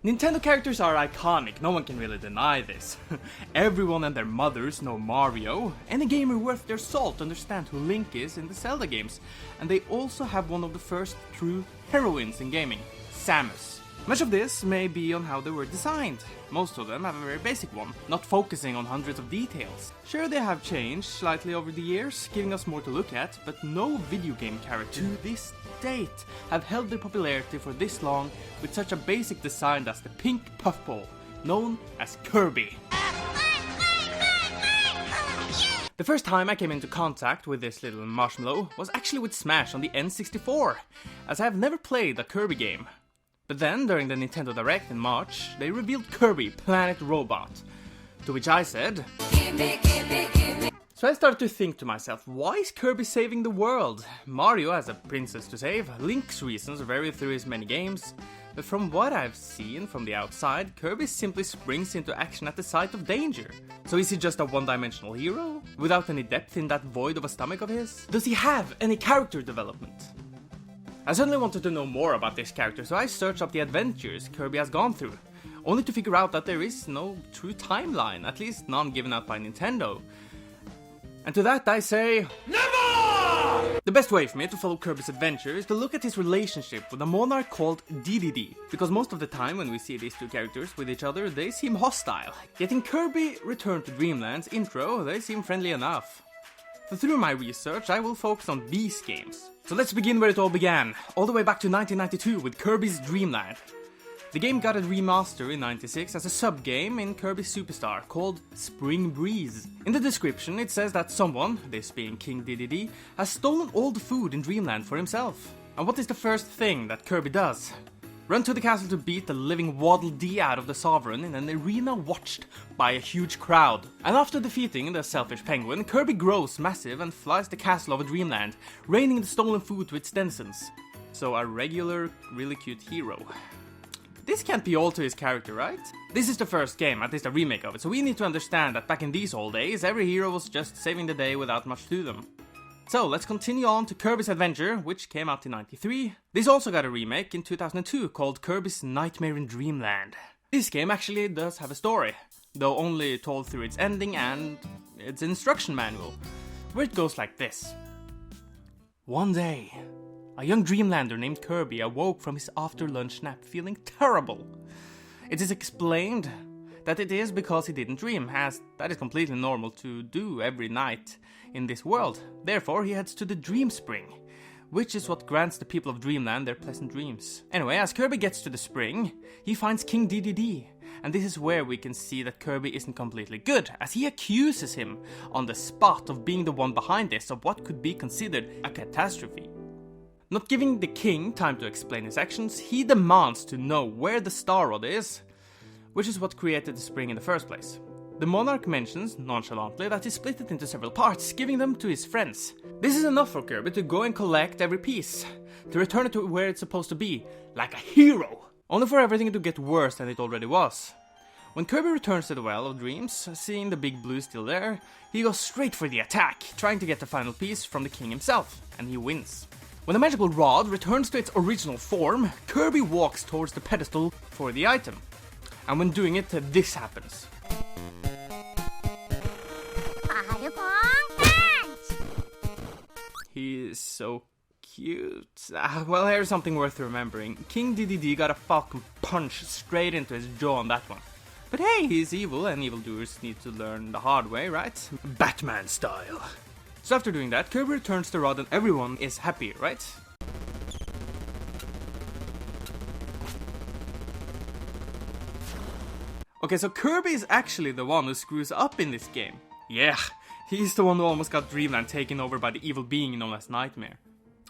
Nintendo characters are iconic, no one can really deny this. Everyone and their mothers know Mario. Any gamer worth their salt understands who Link is in the Zelda games. And they also have one of the first true heroines in gaming, Samus. Much of this may be on how they were designed. Most of them have a very basic one, not focusing on hundreds of details. Sure, they have changed slightly over the years, giving us more to look at, but no video game character to this date have held their popularity for this long with such a basic design as the pink puffball, known as Kirby. The first time I came into contact with this little marshmallow was actually with Smash on the N64, as I have never played a Kirby game. But then, during the Nintendo Direct in March, they revealed Kirby Planet Robot, to which I said, gimme. So I started to think to myself, why is Kirby saving the world? Mario has a princess to save, Link's reasons vary through his many games, but from what I've seen from the outside, Kirby simply springs into action at the sight of danger. So is he just a one-dimensional hero, without any depth in that void of a stomach of his? Does he have any character development? I certainly wanted to know more about this character, so I searched up the adventures Kirby has gone through, only to figure out that there is no true timeline, at least none given out by Nintendo. And to that I say, NEVER! The best way for me to follow Kirby's adventure is to look at his relationship with a monarch called DDD, because most of the time when we see these two characters with each other, they seem hostile. Yet in Kirby Return to Dreamland's intro, they seem friendly enough. So through my research, I will focus on these games. So let's begin where it all began, all the way back to 1992 with Kirby's Dreamland. The game got a remaster in '96 as a sub-game in Kirby Superstar called Spring Breeze. In the description it says that someone, this being King DDD, has stolen all the food in Dreamland for himself. And what is the first thing that Kirby does? Run to the castle to beat the living Waddle Dee out of the Sovereign in an arena watched by a huge crowd. And after defeating the selfish penguin, Kirby grows massive and flies the castle over Dreamland, raining the stolen food to its denizens. So a regular, really cute hero. This can't be all to his character, right? This is the first game, at least a remake of it, so we need to understand that back in these old days, every hero was just saving the day without much to them. So let's continue on to Kirby's Adventure, which came out in '93. This also got a remake in 2002 called Kirby's Nightmare in Dreamland. This game actually does have a story, though only told through its ending and its instruction manual, where it goes like this. One day, a young Dreamlander named Kirby awoke from his after-lunch nap feeling terrible. It is explained that it is because he didn't dream, as that is completely normal to do every night in this world. Therefore, he heads to the Dream Spring, which is what grants the people of Dreamland their pleasant dreams. Anyway, as Kirby gets to the spring, he finds King DDD, and this is where we can see that Kirby isn't completely good, as he accuses him on the spot of being the one behind this of what could be considered a catastrophe. Not giving the king time to explain his actions, he demands to know where the Star Rod is, which is what created the spring in the first place. The monarch mentions, nonchalantly, that he split it into several parts, giving them to his friends. This is enough for Kirby to go and collect every piece, to return it to where it's supposed to be, like a hero! Only for everything to get worse than it already was. When Kirby returns to the Well of Dreams, seeing the big blue still there, he goes straight for the attack, trying to get the final piece from the king himself, and he wins. When the magical rod returns to its original form, Kirby walks towards the pedestal for the item. And when doing it, this happens. He is so cute. Well, here's something worth remembering. King DDD got a falcon punch straight into his jaw on that one. But hey, he's evil and evildoers need to learn the hard way, right? Batman style. So after doing that, Kirby returns the rod and everyone is happy, right? Okay, so Kirby is actually the one who screws up in this game. Yeah, he's the one who almost got Dreamland taken over by the evil being known as Nightmare.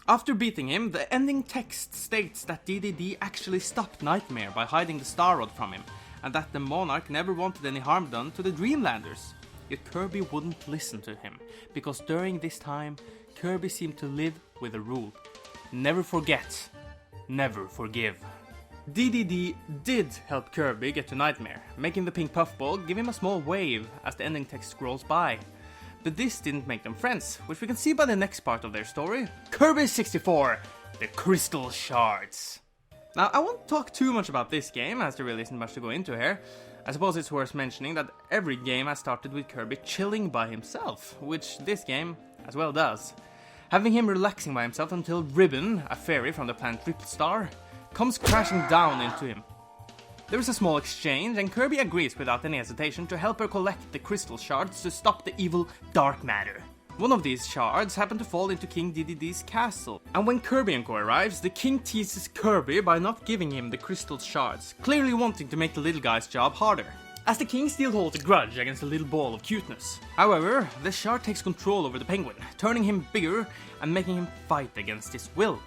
After beating him, the ending text states that DDD actually stopped Nightmare by hiding the Star Rod from him, and that the monarch never wanted any harm done to the Dreamlanders. Yet Kirby wouldn't listen to him, because during this time, Kirby seemed to live with a rule. Never forget, never forgive. DDD did help Kirby get to Nightmare, making the pink puffball give him a small wave as the ending text scrolls by. But this didn't make them friends, which we can see by the next part of their story. Kirby 64, the Crystal Shards. Now, I won't talk too much about this game, as there really isn't much to go into here. I suppose it's worth mentioning that every game has started with Kirby chilling by himself, which this game as well does. Having him relaxing by himself until Ribbon, a fairy from the planet Triple Star, comes crashing down into him. There is a small exchange, and Kirby agrees without any hesitation to help her collect the crystal shards to stop the evil dark matter. One of these shards happened to fall into King Dedede's castle, and when Kirby and Co arrives, the king teases Kirby by not giving him the crystal shards, clearly wanting to make the little guy's job harder, as the king still holds a grudge against the little ball of cuteness. However, the shard takes control over the penguin, turning him bigger and making him fight against his will.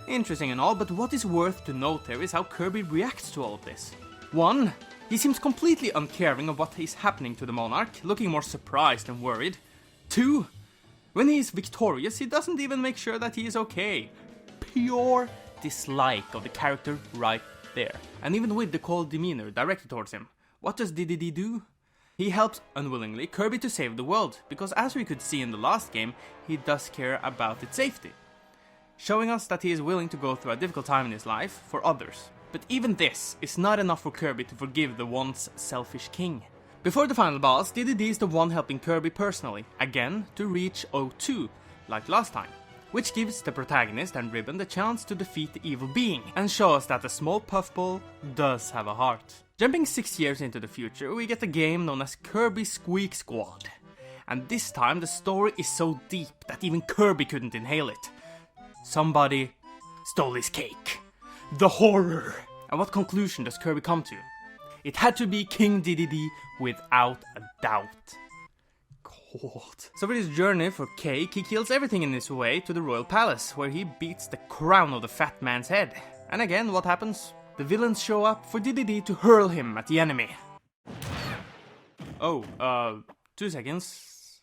Interesting and all, but what is worth to note here is how Kirby reacts to all of this. 1. He seems completely uncaring of what is happening to the monarch, looking more surprised than worried. 2. When he is victorious, he doesn't even make sure that he is okay. Pure dislike of the character right there. And even with the cold demeanor directed towards him, what does Dedede do? He helps unwillingly Kirby to save the world, because as we could see in the last game, he does care about its safety, showing us that he is willing to go through a difficult time in his life for others. But even this is not enough for Kirby to forgive the once selfish king. Before the final boss, Dedede is the one helping Kirby personally, again to reach O2, like last time, which gives the protagonist and Ribbon the chance to defeat the evil being, and show us that the small puffball does have a heart. Jumping 6 years into the future, we get a game known as Kirby Squeak Squad, and this time the story is so deep that even Kirby couldn't inhale it. Somebody stole his cake. The horror! And what conclusion does Kirby come to? It had to be King Dedede without a doubt. Cold. So for this journey for Cake, he kills everything in his way to the royal palace, where he beats the crown of the fat man's head. And again, what happens? The villains show up for Dedede to hurl him at the enemy. Oh, 2 seconds.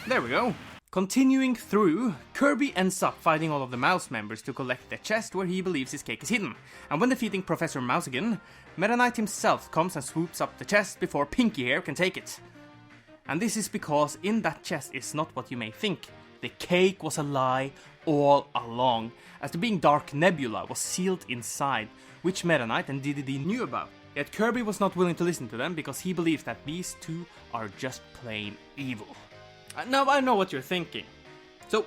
There we go. Continuing through, Kirby ends up fighting all of the Mouse members to collect the chest where he believes his cake is hidden, and when defeating Professor Mouse again, Meta Knight himself comes and swoops up the chest before Pinky here can take it. And this is because in that chest is not what you may think. The cake was a lie all along, as the being Dark Nebula was sealed inside, which Meta Knight and Dedede knew about. Yet Kirby was not willing to listen to them because he believes that these two are just plain evil. Now I know what you're thinking. So,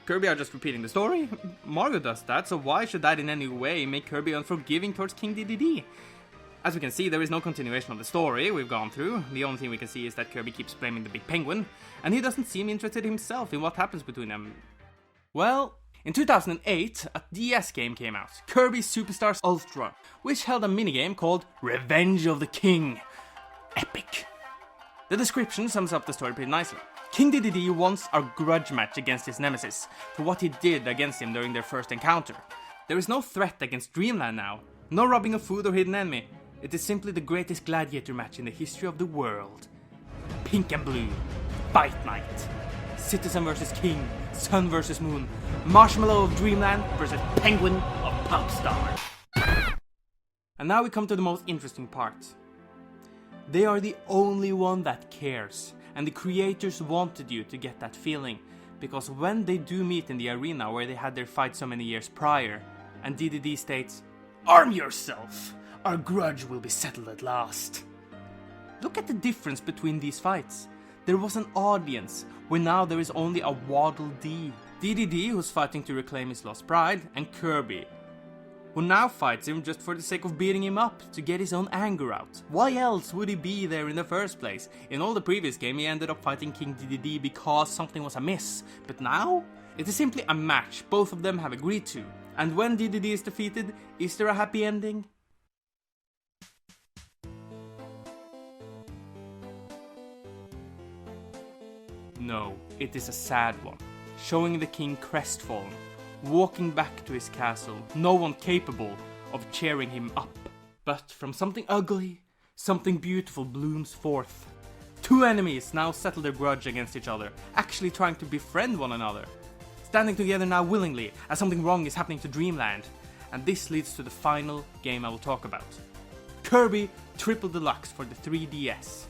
Kirby are just repeating the story? Mario does that, so why should that in any way make Kirby unforgiving towards King Dedede? As we can see, there is no continuation of the story we've gone through. The only thing we can see is that Kirby keeps blaming the big penguin, and he doesn't seem interested himself in what happens between them. Well, in 2008, a DS game came out, Kirby Superstars Ultra, which held a minigame called Revenge of the King. Epic. The description sums up the story pretty nicely. King Dedede wants a grudge match against his nemesis for what he did against him during their first encounter. There is no threat against Dreamland now, no robbing of food or hidden enemy. It is simply the greatest gladiator match in the history of the world. Pink and blue, fight night. Citizen versus King, Sun versus Moon, Marshmallow of Dreamland versus Penguin of Popstar. And now we come to the most interesting part. They are the only one that cares. And the creators wanted you to get that feeling, because when they do meet in the arena where they had their fight so many years prior, and Dedede states, "Arm yourself! Our grudge will be settled at last." Look at the difference between these fights. There was an audience, where now there is only a Waddle Dee. Dedede, who's fighting to reclaim his lost pride, and Kirby, who now fights him just for the sake of beating him up, to get his own anger out. Why else would he be there in the first place? In all the previous game he ended up fighting King Dedede because something was amiss, but now? It is simply a match both of them have agreed to. And when Dedede is defeated, is there a happy ending? No, it is a sad one, showing the king crestfallen, walking back to his castle, no one capable of cheering him up. But from something ugly, something beautiful blooms forth. Two enemies now settle their grudge against each other, actually trying to befriend one another, standing together now willingly as something wrong is happening to Dreamland. And this leads to the final game I will talk about. Kirby Triple Deluxe for the 3DS.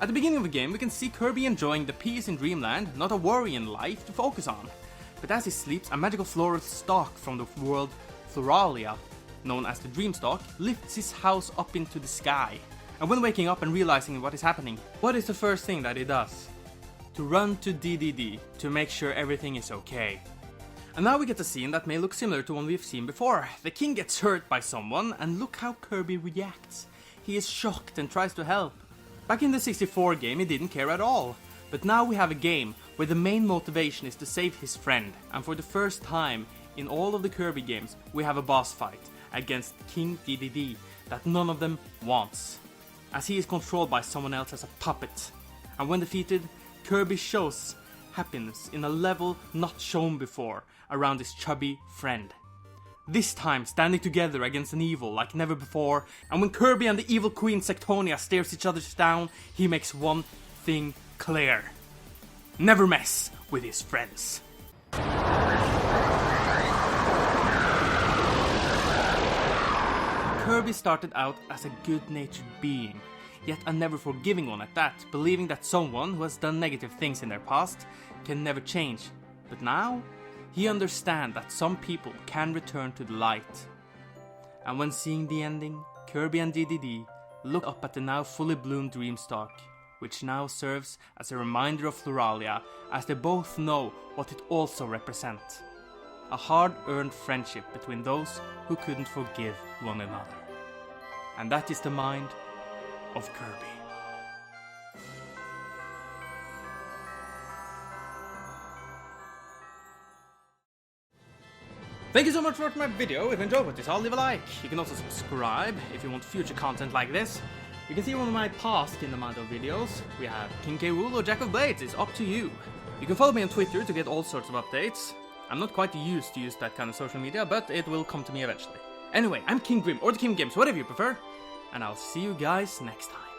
At the beginning of the game we can see Kirby enjoying the peace in Dreamland, not a worry in life to focus on. but as he sleeps, a magical floral stalk from the world Floralia, known as the Dream Stalk, lifts his house up into the sky. And when waking up and realizing what is happening, what is the first thing that he does? To run to DDD to make sure everything is okay. And now we get a scene that may look similar to one we've seen before. The king gets hurt by someone, and look how Kirby reacts. He is shocked and tries to help. Back in the 64 game he didn't care at all, but now we have a game where the main motivation is to save his friend, and for the first time in all of the Kirby games we have a boss fight against King DDD that none of them wants, as he is controlled by someone else as a puppet. And when defeated, Kirby shows happiness in a level not shown before around his chubby friend. This time standing together against an evil like never before, and when Kirby and the evil queen Sectonia stares each other down, he makes one thing clear: never mess with his friends. Kirby started out as a good-natured being, yet a never forgiving one at that, believing that someone who has done negative things in their past can never change. But now, he understands that some people can return to the light. And when seeing the ending, Kirby and DDD look up at the now fully bloomed Dreamstalk, which now serves as a reminder of Floralia, as they both know what it also represents. A hard-earned friendship between those who couldn't forgive one another. And that is the mind of Kirby. Thank you so much for watching my video. If you enjoyed what you saw, leave a like. You can also subscribe if you want future content like this. You can see one of my past Kingdom videos. We have King K. Rool or Jack of Blades, it's up to you. You can follow me on Twitter to get all sorts of updates. I'm not quite used to use that kind of social media, but it will come to me eventually. Anyway, I'm KingJ.Grim, or the KingJ.Grim, so whatever you prefer. And I'll see you guys next time.